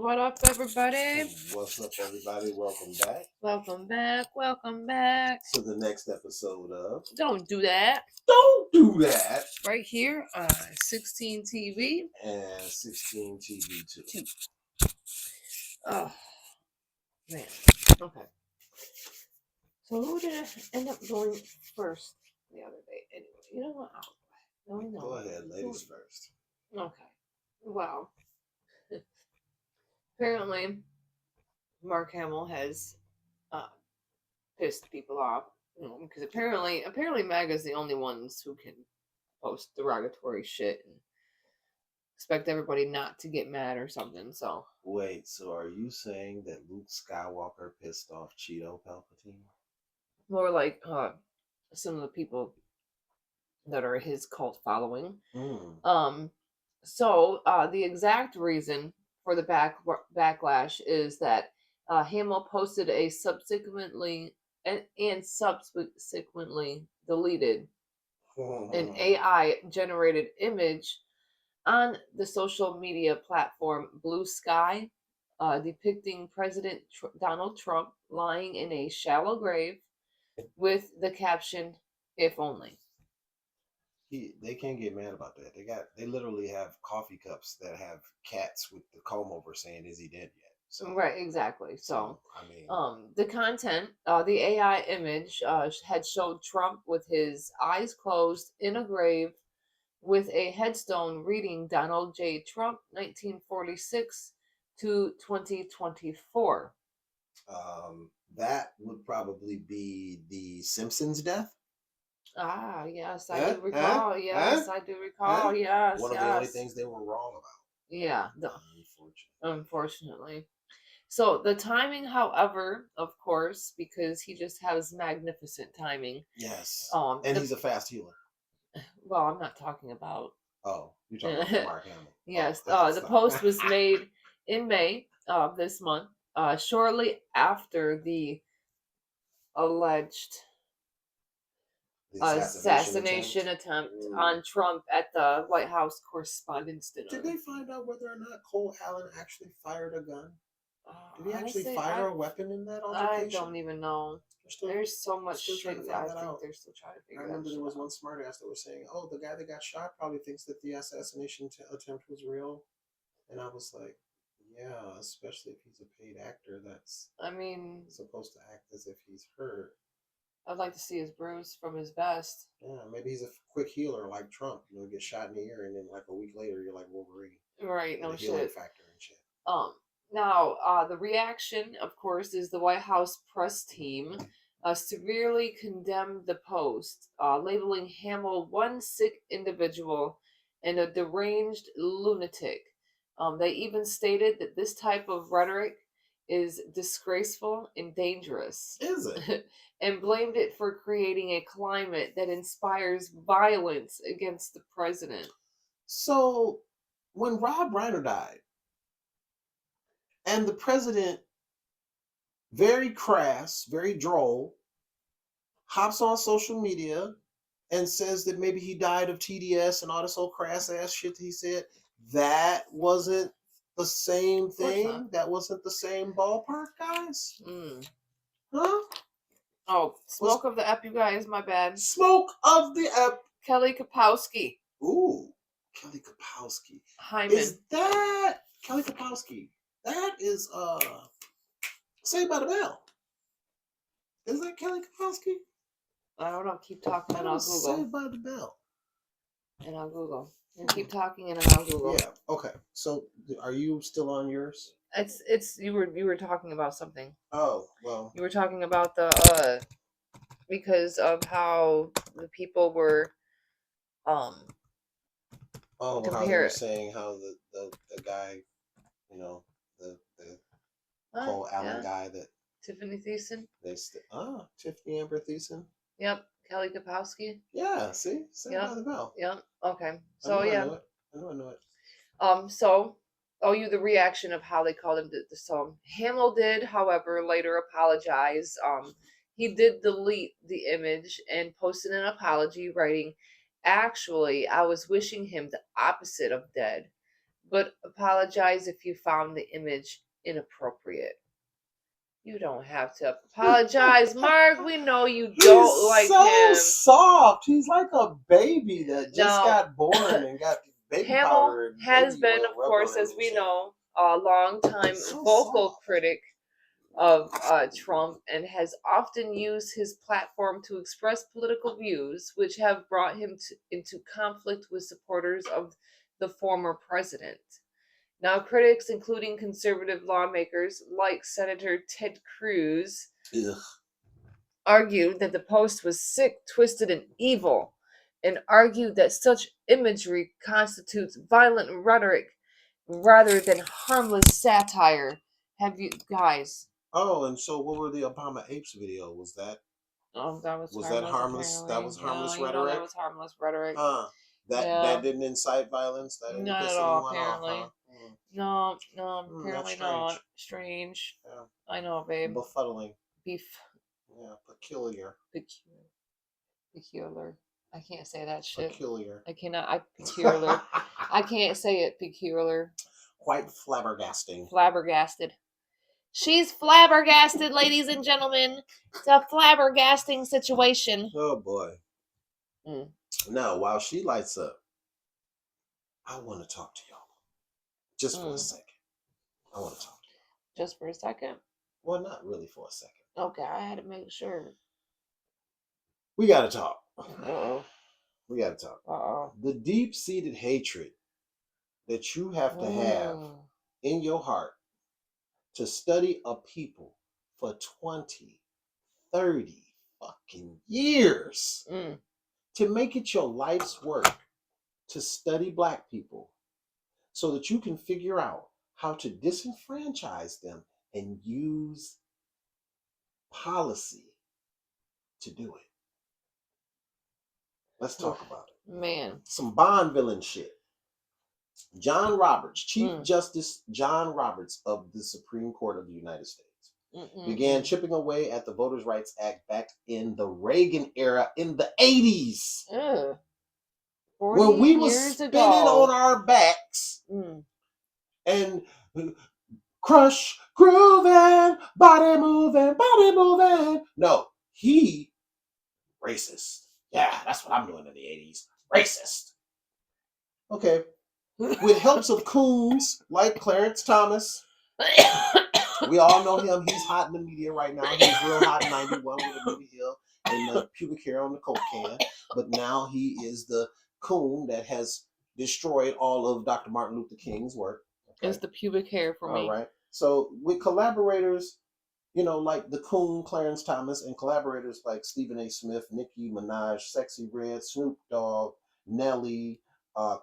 What up, everybody? What's up, everybody? Welcome back. Welcome back. Welcome back. To the next episode of Don't do that. Don't Do That. Right here on 16 TV. And 16 TV too. Oh, man. Okay. So who did I end up going first the other day? Anyway, you know what? No. Go ahead, ladies first. Okay. Well, apparently Mark Hamill has pissed people off. Because apparently MAGA's the only ones who can post derogatory shit and expect everybody not to get mad or something. So wait, so are you saying that Luke Skywalker pissed off Cheeto Palpatine? More like some of the people that are his cult following. So the exact reason for the backlash is that Hamill posted a subsequently deleted an AI generated image on the social media platform Blue Sky, depicting President Donald Trump lying in a shallow grave with the caption, "If only." They can't get mad about that. They literally have coffee cups that have cats with the comb over saying, "Is he dead yet?" So, right, exactly. So I mean, the content, the AI image had showed Trump with his eyes closed in a grave with a headstone reading Donald J. Trump, 1946 to 2024. That would probably be the Simpsons death. Ah, yes, I do recall. Yes, I do recall. Yes, one of the only things they were wrong about. Yeah, unfortunately. So the timing, however, of course, because he just has magnificent timing. Yes. And he's a fast healer. Well, I'm not talking about. Oh, you're talking about Mark Hamill. Yes. The post was made in May of this month, shortly after the alleged assassination attempt on Trump at the White House Correspondents' Dinner. Did they find out whether or not Cole Allen actually fired a gun? Did he actually fire a weapon in that altercation? I don't even know. There's so much shit. I think they're still trying to figure it out. I remember there was one smartass that was saying, "Oh, the guy that got shot probably thinks that the assassination attempt was real," and I was like, "Yeah, especially if he's a paid actor that's, supposed to act as if he's hurt." I'd like to see his bruise from his vest. Yeah, maybe he's a quick healer like Trump. Get shot in the ear, and then like a week later, you're like Wolverine. Right, no shit. Healing factor and shit. Now, the reaction, of course, is the White House press team severely condemned the post, labeling Hamill one sick individual and a deranged lunatic. They even stated that this type of rhetoric is disgraceful and dangerous. Is it? And blamed it for creating a climate that inspires violence against the president. So, when Rob Reiner died, and the president, very crass, very droll, hops on social media and says that maybe he died of TDS and all this old crass ass shit that he said, that wasn't the same thing? That wasn't the same ballpark, guys? Huh? Oh, smoke of the ep, you guys, my bad. Smoke of the ep. Kelly Kapowski. Ooh, Kelly Kapowski. Hyman. Is that Kelly Kapowski? That is Saved by the Bell. Is that Kelly Kapowski? I don't know. Keep talking and I'll Google. Saved by the Bell. And I'll Google. And keep talking and I'll Google. Yeah. Okay. So, are you still on yours? It's you were talking about something. Oh, well. You were talking about the because of how the people were how they were saying how the guy, the Cole Allen guy that Tiffany Thiessen. Tiffany Amber Thiessen. Yep, Kelly Kapowski. Yeah, see, Saved by the Bell. Yep. Okay. So I know it. The reaction of how they called him the song. Hamill did, however, later apologize. He did delete the image and posted an apology, writing, "Actually, I was wishing him the opposite of dead. but apologize if you found the image inappropriate. You don't have to apologize, Mark. We know you don't He's like so him. soft. He's like a baby that just No. got born and got baby Hamill powder and has baby been, oil of rubbed course, on him as and we shit. know, a longtime So vocal soft. critic of Trump and has often used his platform to express political views which have brought him into conflict with supporters of the former president. Now, critics, including conservative lawmakers like Senator Ted Cruz, Ugh. argued that the post was sick, twisted, and evil, and argued that such imagery constitutes violent rhetoric rather than harmless satire. Have you guys? Oh, and so what were the Obama Apes video? Was that That was that harmless. harmless? That Apparently, was harmless yeah, rhetoric? that was harmless rhetoric. Huh. That Yeah, didn't incite violence? That didn't not piss at all. anyone off, Apparently, huh? no, That's apparently strange. not. Strange. Yeah. I know, babe. Befuddling. Beef. Yeah, peculiar. Peculiar. I can't say that shit. Peculiar. I cannot. Peculiar. I can't say it. Peculiar. Quite flabbergasting. Flabbergasted. She's flabbergasted, ladies and gentlemen. It's a flabbergasting situation. Oh boy. Mm. Now, while she lights up, I want to talk to y'all. Just for a second. I want to talk to you. Just for a second? Well, not really for a second. Okay, I had to make sure. We got to talk. Uh-oh. We got to talk. Uh-oh. The deep-seated hatred that you have to have in your heart to study a people for 20, 30 fucking years, to make it your life's work to study Black people so that you can figure out how to disenfranchise them and use policy to do it. Let's talk about it. Man. Some Bond villain shit. John Roberts, Chief Justice John Roberts of the Supreme Court of the United States, began chipping away at the Voters' Rights Act back in the Reagan era in the 80s. When we were spinning on our backs and crush, grooving, body moving. No, he racist. Yeah, that's what I'm doing in the 80s. Racist. Okay. With helps of coons like Clarence Thomas. We all know him. He's hot in the media right now. He was real hot in 91 with Amelia Hill and the pubic hair on the Coke can. But now he is the coon that has destroyed all of Dr. Martin Luther King's work. Okay? It's the pubic hair for me. All right. So with collaborators, you know, like the coon Clarence Thomas and collaborators like Stephen A. Smith, Nicki Minaj, Sexy Red, Snoop Dogg, Nelly,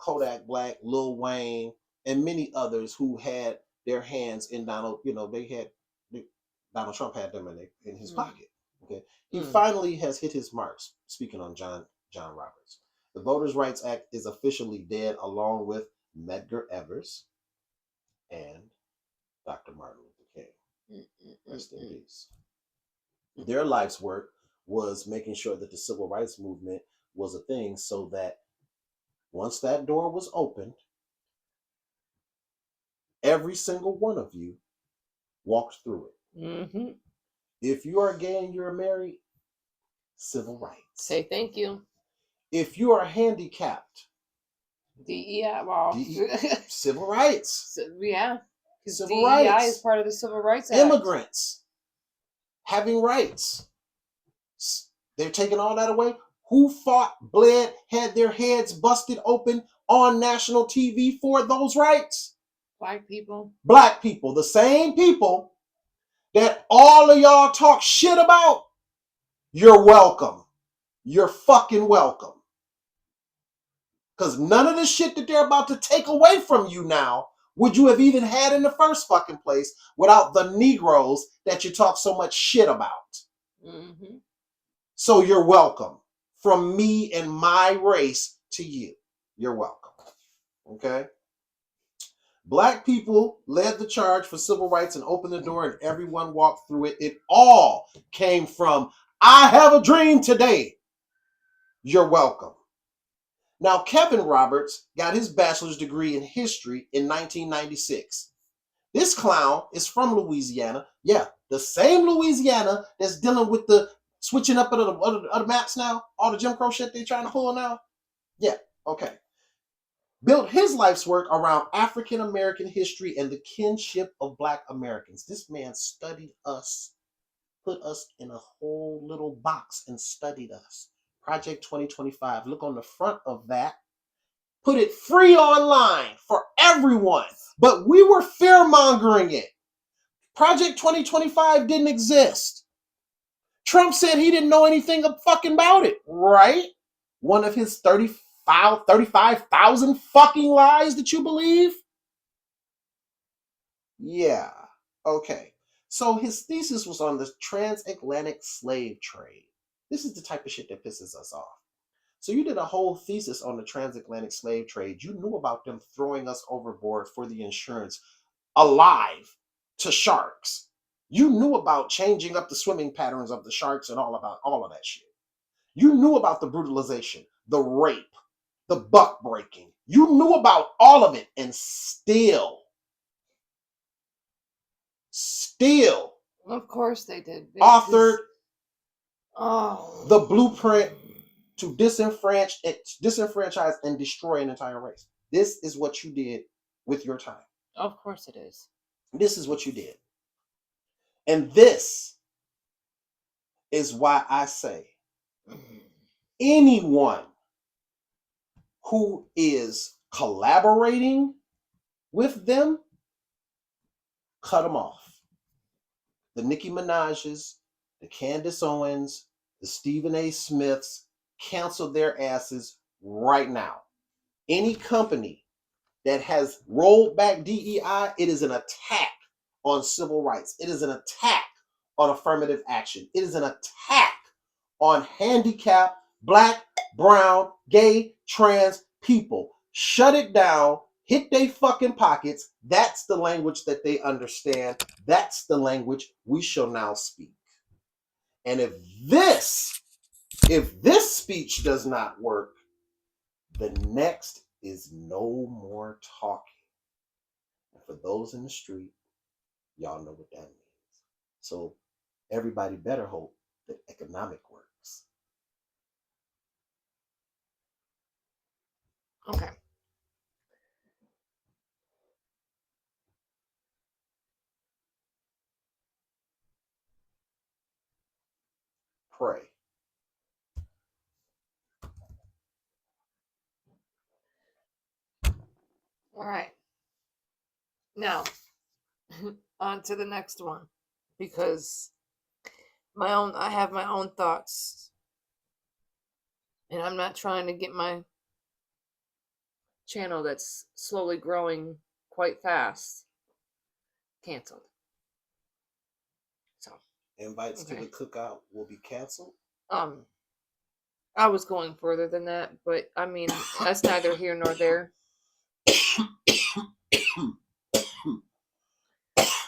Kodak Black, Lil Wayne, and many others who had their hands in Donald. You know, Donald Trump had them in his pocket. Okay, he finally has hit his marks. Speaking on John Roberts, the Voters' Rights Act is officially dead, along with Medgar Evers and Dr. Martin Luther King. Rest in peace. Their life's work was making sure that the civil rights movement was a thing, so that once that door was opened, every single one of you walked through it. If you are gay and you're married, civil rights. Say thank you. If you are handicapped, civil rights. Yeah. Civil DEI rights is part of the Civil Rights Act. Immigrants having rights. They're taking all that away. Who fought, bled, had their heads busted open on national TV for those rights? Black people. Black people. The same people that all of y'all talk shit about. You're welcome. You're fucking welcome. Because none of the shit that they're about to take away from you now would you have even had in the first fucking place without the Negroes that you talk so much shit about. So you're welcome. From me and my race to you. You're welcome. Okay? Black people led the charge for civil rights and opened the door, and everyone walked through it. It all came from, I have a dream today. You're welcome. Now, Kevin Roberts got his bachelor's degree in history in 1996. This clown is from Louisiana. Yeah, the same Louisiana that's dealing with the switching up of the maps now, all the Jim Crow shit they're trying to pull now. Yeah, okay. Built his life's work around African American history and the kinship of Black Americans. This man studied us, put us in a whole little box and studied us. Project 2025. Look on the front of that. Put it free online for everyone. But we were fear mongering it. Project 2025 didn't exist. Trump said he didn't know anything fucking about it, right? One of his 35,000 fucking lies that you believe? Yeah, okay. So his thesis was on the transatlantic slave trade. This is the type of shit that pisses us off. So you did a whole thesis on the transatlantic slave trade. You knew about them throwing us overboard for the insurance alive to sharks. You knew about changing up the swimming patterns of the sharks and all of that shit. You knew about the brutalization, the rape, the buck breaking. You knew about all of it and still Of course they did. authored Oh, the blueprint to disenfranchise and destroy an entire race. This is what you did with your time. of course it is. This is what you did. And this is why I say anyone who is collaborating with them, cut them off. The Nicki Minaj's, the Candace Owens, the Stephen A. Smiths, cancel their asses right now. Any company that has rolled back DEI, it is an attack on civil rights. It is an attack on affirmative action. It is an attack on handicapped, Black, brown, gay, trans people. Shut it down. Hit they fucking pockets. That's the language that they understand. That's the language we shall now speak. And if this speech does not work, the next is no more talking. And for those in the street, y'all know what that means. So everybody better hope that economic works. Okay. Pray. All right. Now, on to the next one, because I have my own thoughts, and I'm not trying to get my channel that's slowly growing quite fast canceled. So, Invites to okay. the cookout will be canceled. I was going further than that, but I mean, that's neither here nor there.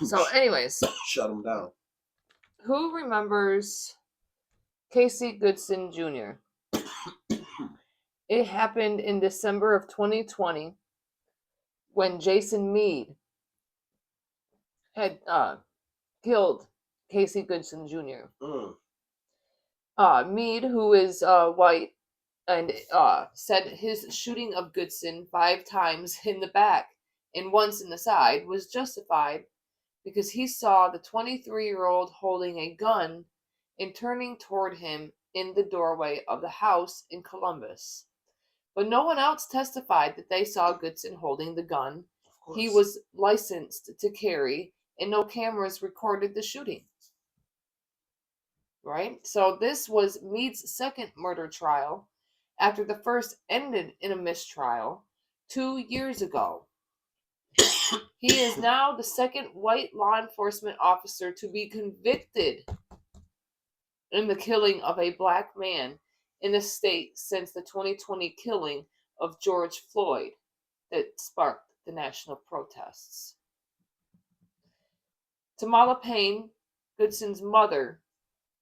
So, anyways, shut them down. Who remembers Casey Goodson Jr.? It happened in December of 2020 when Jason Meade had killed Casey Goodson Jr. Meade, who is white, and said his shooting of Goodson 5 times in the back and once in the side was justified because he saw the 23-year-old holding a gun and turning toward him in the doorway of the house in Columbus. But no one else testified that they saw Goodson holding the gun. He was licensed to carry, and no cameras recorded the shooting. Right? So this was Meade's second murder trial after the first ended in a mistrial 2 years ago. He is now the second white law enforcement officer to be convicted in the killing of a Black man in the state since the 2020 killing of George Floyd that sparked the national protests. Tamala Payne, Goodson's mother,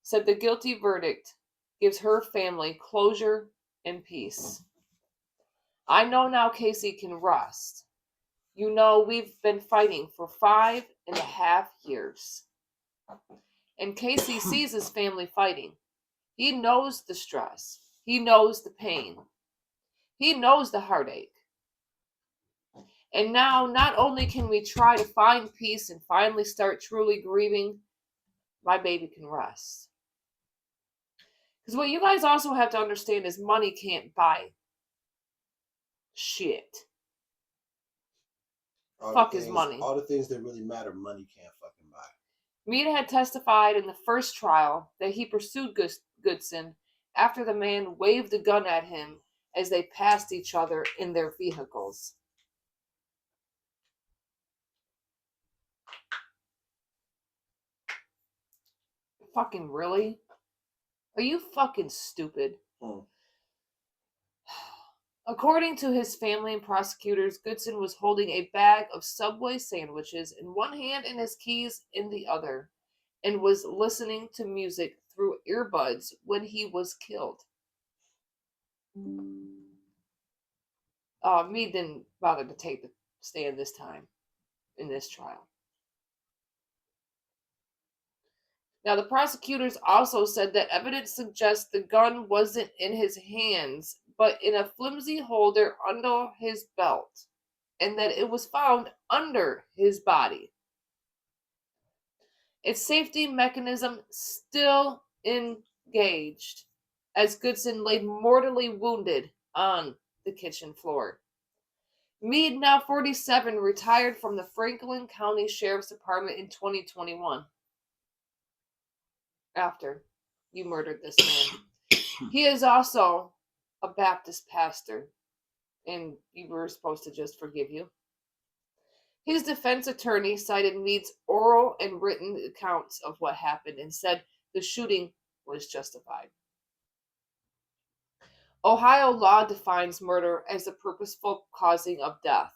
said the guilty verdict gives her family closure and peace. I know now Casey can rest. You know, we've been fighting for 5.5 years. And Casey sees his family fighting. He knows the stress. He knows the pain. He knows the heartache. And now, not only can we try to find peace and finally start truly grieving, my baby can rest. Because what you guys also have to understand is money can't buy shit. Fuck is money. All the things that really matter, money can't fucking buy. Mead had testified in the first trial that he pursued Goodson after the man waved a gun at him as they passed each other in their vehicles. Fucking really? Are you fucking stupid? According to his family and prosecutors, Goodson was holding a bag of Subway sandwiches in one hand and his keys in the other, and was listening to music through earbuds when he was killed. Meade didn't bother to take the stand this time in this trial. Now, the prosecutors also said that evidence suggests the gun wasn't in his hands, but in a flimsy holder under his belt, and that it was found under his body. Its safety mechanism still engaged, as Goodson lay mortally wounded on the kitchen floor. Meade, now 47, retired from the Franklin County Sheriff's Department in 2021. After you murdered this man. He is also a Baptist pastor, and you were supposed to just forgive you. His defense attorney cited Meade's oral and written accounts of what happened and said the shooting was justified. Ohio law defines murder as the purposeful causing of death,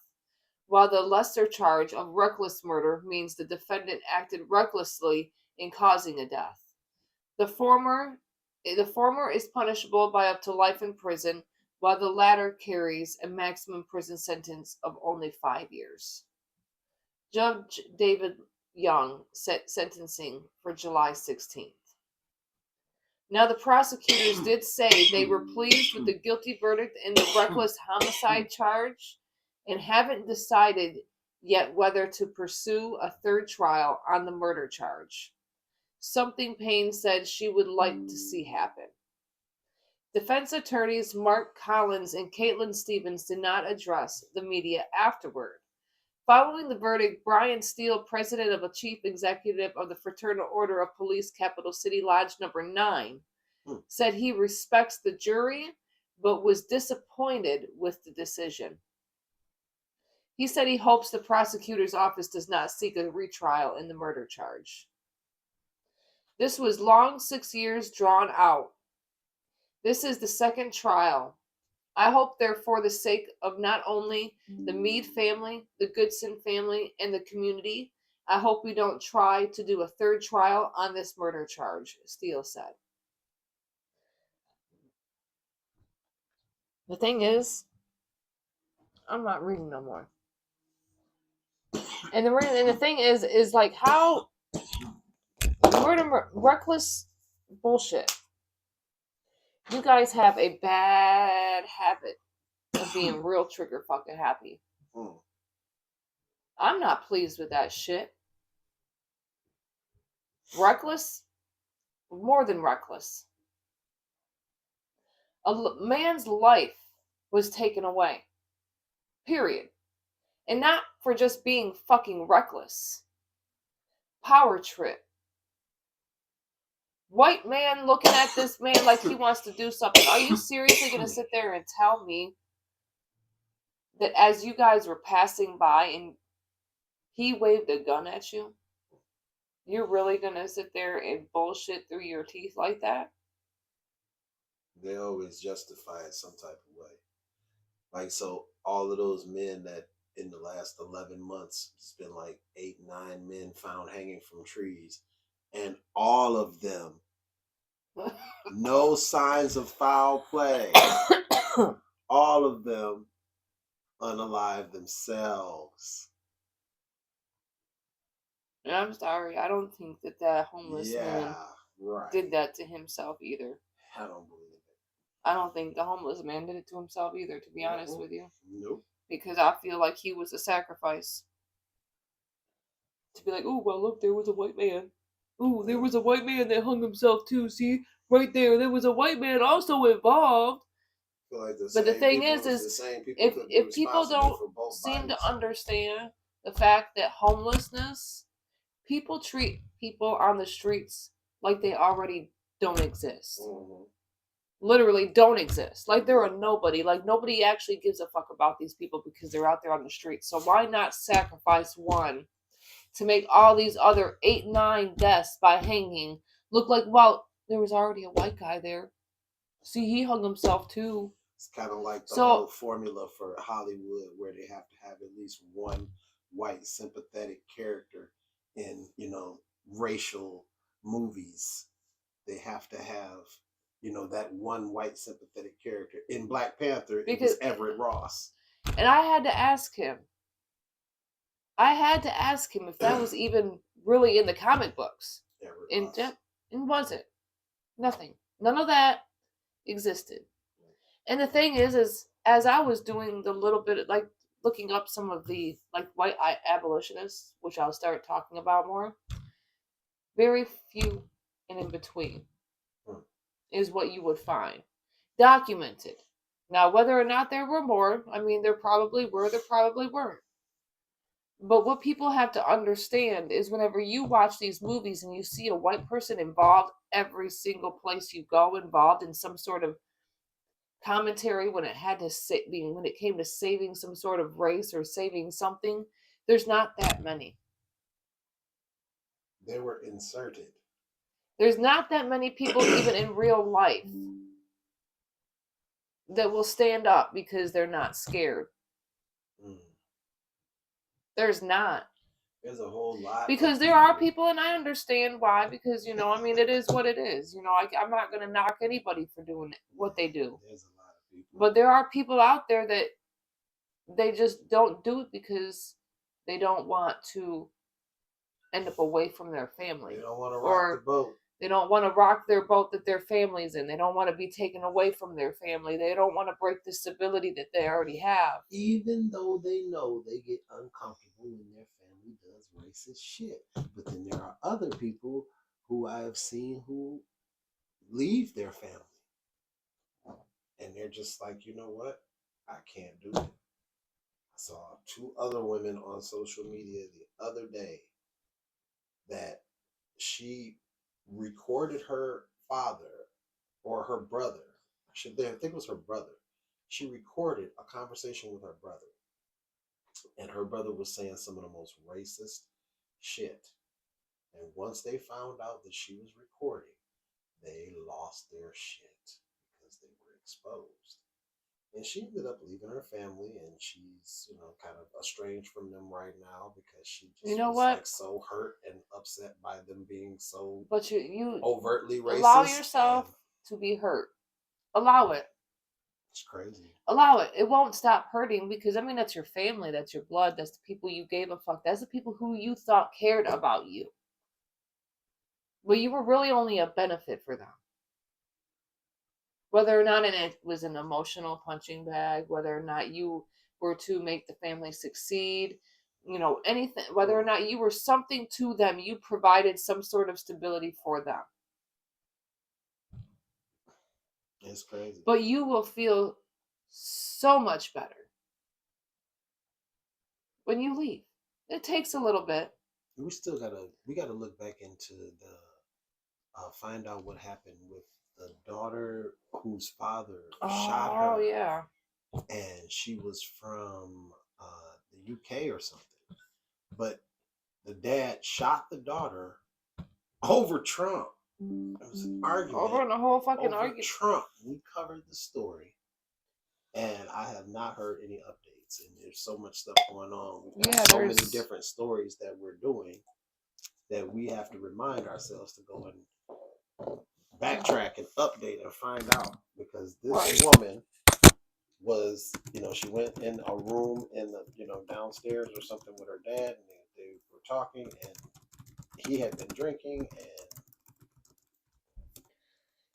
while the lesser charge of reckless murder means the defendant acted recklessly in causing a death. The former is punishable by up to life in prison, while the latter carries a maximum prison sentence of only 5 years. Judge David Young set sentencing for July 16th. Now, the prosecutors did say they were pleased with the guilty verdict in the reckless homicide charge and haven't decided yet whether to pursue a third trial on the murder charge. Something Payne said she would like to see happen. Defense attorneys Mark Collins and Caitlin Stevens did not address the media afterward. Following the verdict, Brian Steele, president of the chief executive of the Fraternal Order of Police Capital City Lodge Number 9, said he respects the jury, but was disappointed with the decision. He said he hopes the prosecutor's office does not seek a retrial in the murder charge. This was long 6 years drawn out. This is the second trial. I hope, therefore, the sake of not only the Meade family, the Goodson family, and the community, I hope we don't try to do a third trial on this murder charge, Steele said. The thing is, I'm not reading no more. And the thing is like how reckless bullshit. You guys have a bad habit of being real trigger fucking happy. I'm not pleased with that shit. Reckless? More than reckless. A man's life was taken away. Period. And not for just being fucking reckless. Power trip. White man looking at this man like he wants to do something. Are you seriously going to sit there and tell me that as you guys were passing by and he waved a gun at you, you're really going to sit there and bullshit through your teeth like that? They always justify it some type of way. Like, so all of those men that in the last 11 months, it's been like 8, 9 men found hanging from trees. And all of them, no signs of foul play. All of them unalive themselves. And I'm sorry, I don't think that homeless man Yeah, right. did that to himself either. I don't believe it. I don't think the homeless man did it to himself either, to be honest Mm-mm. with you. Nope. Because I feel like he was a sacrifice. To be like, oh, well, look, there was a white man. Oh, there was a white man that hung himself too. See, right there was a white man also involved. I feel like But the thing the is, same people if could be if people responsible don't for both seem bodies. to understand the fact that homelessness, people treat people on the streets like they already don't exist. Mm-hmm. Literally don't exist. Like they're a nobody. Like nobody actually gives a fuck about these people because they're out there on the streets. So why not sacrifice one to make all these other 8, 9 deaths by hanging look like, well, there was already a white guy there. See, he hung himself too. It's kind of like the whole formula for Hollywood, where they have to have at least one white sympathetic character in, racial movies. They have to have, that one white sympathetic character. In Black Panther, it was Everett Ross. And I had to ask him. If that was even really in the comic books. And wasn't. Nothing. None of that existed. And the thing is as I was doing the little bit, like looking up some of the like white abolitionists, which I'll start talking about more, very few and in between is what you would find documented. Now, whether or not there were more, I mean, there probably were, there probably weren't. But what people have to understand is whenever you watch these movies and you see a white person involved every single place you go, involved in some sort of commentary when it came to saving some sort of race or saving something, there's not that many. They were inserted. There's not that many people even in real life that will stand up because they're not scared. There's not. There's a whole lot. Because there are people, and I understand why, because, it is what it is. I'm not going to knock anybody for doing what they do. There's a lot of people. But there are people out there that they just don't do it because they don't want to end up away from their family. They don't want to rock the boat. They don't want to rock their boat that their family's in. They don't want to be taken away from their family. They don't want to break the stability that they already have. Even though they know they get uncomfortable when their family does racist shit. But then there are other people who I have seen who leave their family. And they're just like, you know what? I can't do it. I saw 2 other women on social media the other day that she recorded her father or her brother. I think it was her brother. She recorded a conversation with her brother. And her brother was saying some of the most racist shit. And once they found out that she was recording, they lost their shit because they were exposed. And she ended up leaving her family, and she's, kind of estranged from them right now because she just was like so hurt and upset by them being so you overtly racist. Allow yourself to be hurt. Allow it. It's crazy. Allow it. It won't stop hurting because, that's your family, that's your blood, that's the people you gave a fuck, that's the people who you thought cared about you. But you were really only a benefit for them. Whether or not it was an emotional punching bag, whether or not you were to make the family succeed, anything, whether or not you were something to them, you provided some sort of stability for them. It's crazy. But you will feel so much better when you leave. It takes a little bit. We gotta look back into find out what happened with the daughter whose father shot her. Oh, yeah. And she was from the UK or something. But the dad shot the daughter over Trump. It was an argument. Over the whole fucking argument. Trump. We covered the story. And I have not heard any updates. And there's so much stuff going on. We've got so many different stories that we're doing that we have to remind ourselves to go and backtrack and update and find out, because this woman was, she went in a room in the, downstairs or something with her dad, and they were talking, and he had been drinking,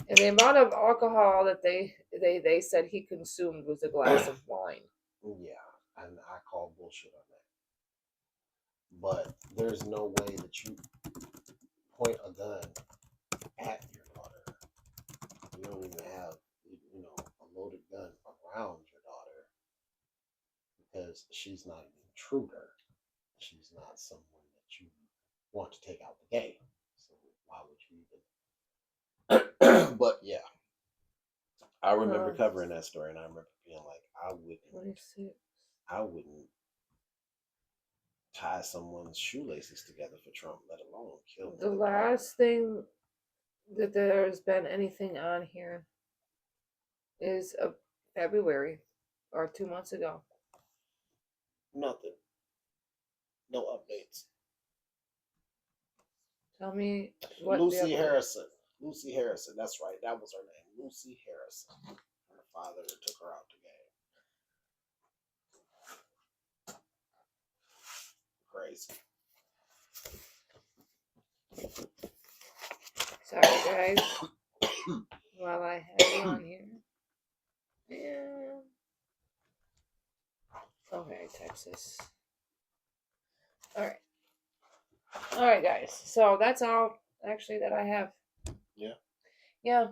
And the amount of alcohol that they said he consumed was a glass of wine. yeah, and I call bullshit on that. But there's no way that you point a gun at your daughter. You don't even have, a loaded gun around your daughter, because she's not an intruder. She's not someone that you want to take out the game. So why would you even? But yeah, I remember covering that story, and I remember being like, I wouldn't tie someone's shoelaces together for Trump, let alone kill them. The last thing that there's been anything on here is February or 2 months ago. Nothing. No updates. Tell me what Lucy Harrison. Lucy Harrison. That's right. That was her name. Lucy Harrison. Her father took her out the game. Crazy. Sorry, guys. While I have you on here. Yeah. Okay, Texas. All right, guys. So that's all actually that I have. Yeah,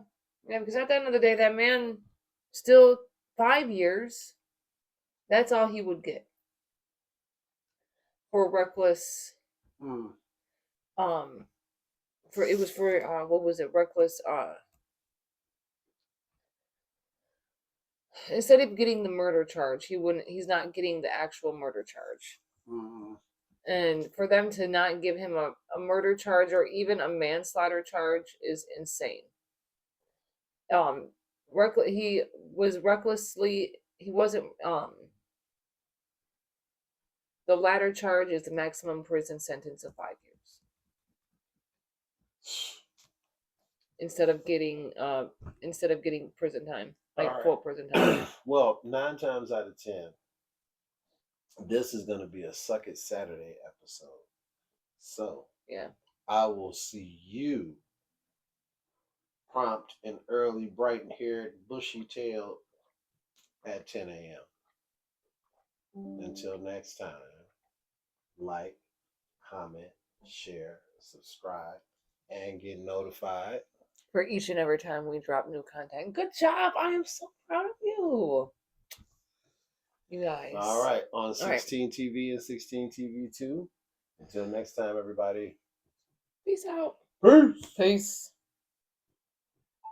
because at the end of the day, that man still 5 years. That's all he would get for reckless. What was it? Reckless. Instead of getting the murder charge, he's not getting the actual murder charge. And for them to not give him a murder charge or even a manslaughter charge is insane. He wasn't. The latter charge is the maximum prison sentence of 5 years. Instead of getting prison time, full prison time. Well, 9 times out of 10, this is going to be a Suck It Saturday episode. So yeah, I will see you prompt and early, bright-haired, bushy-tailed at 10 a.m. Until next time, like, comment, share, subscribe, and get notified for each and every time we drop new content. Good job. I am so proud of you. You guys. All right. On 16 TV and 16 TV 2. Until next time, everybody. Peace out. Peace. Peace.